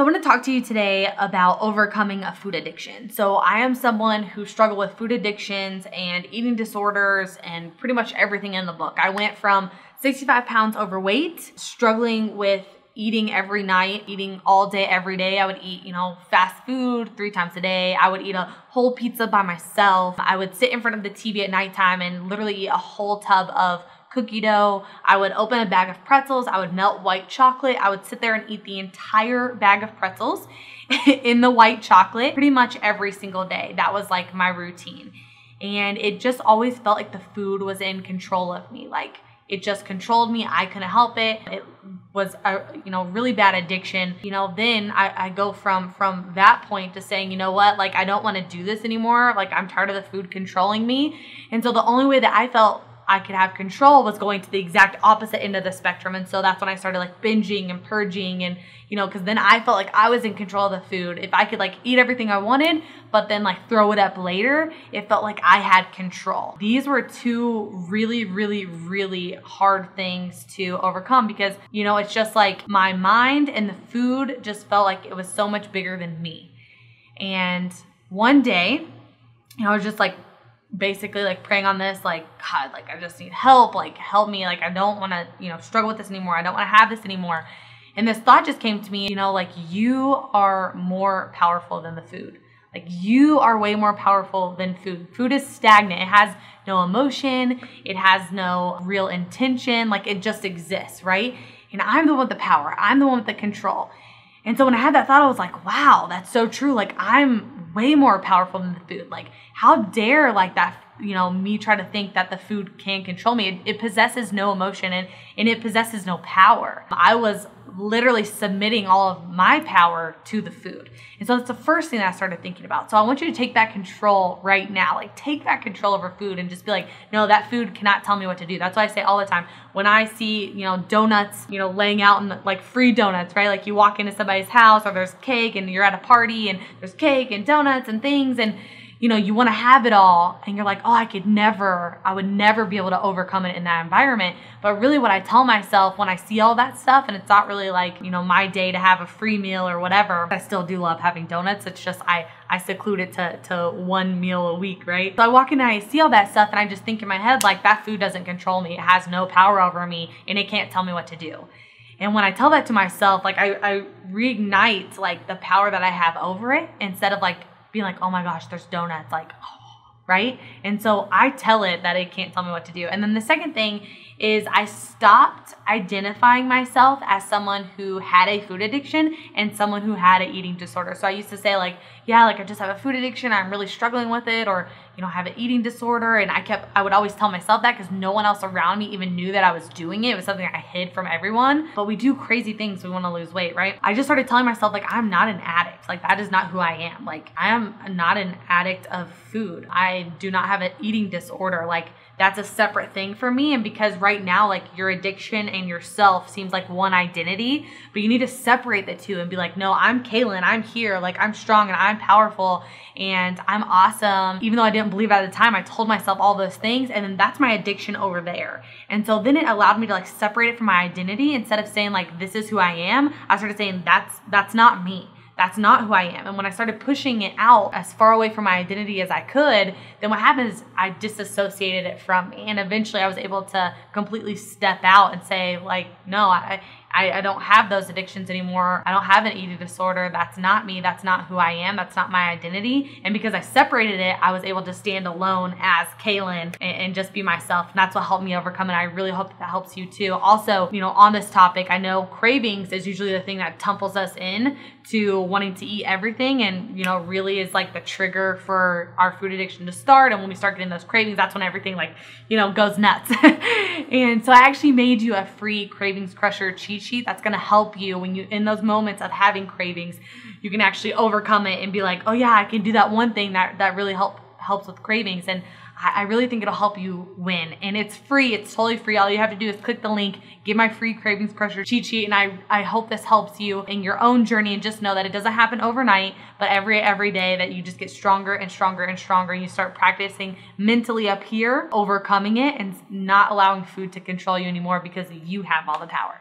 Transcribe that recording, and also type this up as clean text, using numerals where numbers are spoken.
So I want to talk to you today about overcoming a food addiction. So I am someone who struggled with food addictions and eating disorders and pretty much everything in the book. I went from 65 pounds overweight, struggling with eating every night, eating all day, every day. I would eat, fast food 3 times a day. I would eat a whole pizza by myself. I would sit in front of the TV at nighttime and literally eat a whole tub of cookie dough. I would open a bag of pretzels. I would melt white chocolate. I would sit there and eat the entire bag of pretzels in the white chocolate pretty much every single day. That was like my routine. And it just always felt like the food was in control of me. Like it just controlled me. I couldn't help it. It was a really bad addiction. Then I go from that point to saying, you know what, like I don't want to do this anymore. Like I'm tired of the food controlling me. And so the only way that I felt I could have control was going to the exact opposite end of the spectrum. And so that's when I started like binging and purging and, because then I felt like I was in control of the food. If I could like eat everything I wanted, but then like throw it up later, it felt like I had control. These were 2 really, really, really hard things to overcome because, it's just like my mind and the food just felt like it was so much bigger than me. And one day, I was just like, basically like praying on this, like, God, like I just need help, like help me. Like I don't want to, struggle with this anymore. I don't want to have this anymore. And this thought just came to me, like you are more powerful than the food. Like you are way more powerful than food. Food is stagnant. It has no emotion. It has no real intention. Like it just exists, right? And I'm the one with the power. I'm the one with the control. And so when I had that thought, I was like, wow, that's so true. Like I'm way more powerful than the food. Like how dare like that, me try to think that the food can control me. It possesses no emotion and it possesses no power. I was literally submitting all of my power to the food. And so that's the first thing that I started thinking about. So I want you to take back control right now. Like take back control over food and just be like, no, that food cannot tell me what to do. That's why I say all the time, when I see, donuts, laying out in like free donuts, right? Like you walk into somebody's house or there's cake and you're at a party and there's cake and donuts and things and you want to have it all and you're like, oh, I would never be able to overcome it in that environment. But really what I tell myself when I see all that stuff and it's not really like, my day to have a free meal or whatever, I still do love having donuts. It's just, I seclude it to 1 meal a week, right? So I walk in and I see all that stuff and I just think in my head, like that food doesn't control me. It has no power over me and it can't tell me what to do. And when I tell that to myself, like I reignite like the power that I have over it instead of like being like, oh my gosh, there's donuts, like, right? And so I tell it that it can't tell me what to do. And then the second thing is I stopped identifying myself as someone who had a food addiction and someone who had an eating disorder. So I used to say like, yeah, like I just have a food addiction, I'm really struggling with it, or, I have an eating disorder. And I would always tell myself that because no one else around me even knew that I was doing it. It was something I hid from everyone. But we do crazy things. We want to lose weight, right? I just started telling myself like, I'm not an addict. Like that is not who I am. Like I am not an addict of food. I do not have an eating disorder. Like that's a separate thing for me. And because right now, like your addiction and yourself seems like one identity, but you need to separate the two and be like, no, I'm Kaelin, I'm here, like I'm strong and I'm powerful and I'm awesome. Even though I didn't believe at the time, I told myself all those things and then that's my addiction over there. And so then it allowed me to like separate it from my identity. Instead of saying like, this is who I am, I started saying that's not me. That's not who I am. And when I started pushing it out as far away from my identity as I could, then what happened is I disassociated it from me. And eventually I was able to completely step out and say like, no, I don't have those addictions anymore. I don't have an eating disorder. That's not me. That's not who I am. That's not my identity. And because I separated it, I was able to stand alone as Kaelin and just be myself. And that's what helped me overcome it. I really hope that helps you too. Also, on this topic, I know cravings is usually the thing that tumples us in to wanting to eat everything and, really is like the trigger for our food addiction to start. And when we start getting those cravings, that's when everything like, goes nuts. And so I actually made you a free cravings crusher cheat sheet that's going to help you when you in those moments of having cravings, you can actually overcome it and be like, oh yeah, I can do that one thing that really helps with cravings. And I really think it'll help you win. And it's free. It's totally free. All you have to do is click the link, get my free cravings crusher cheat sheet. And I hope this helps you in your own journey. And just know that it doesn't happen overnight, but every day that you just get stronger and stronger and stronger. And you start practicing mentally up here, overcoming it and not allowing food to control you anymore because you have all the power.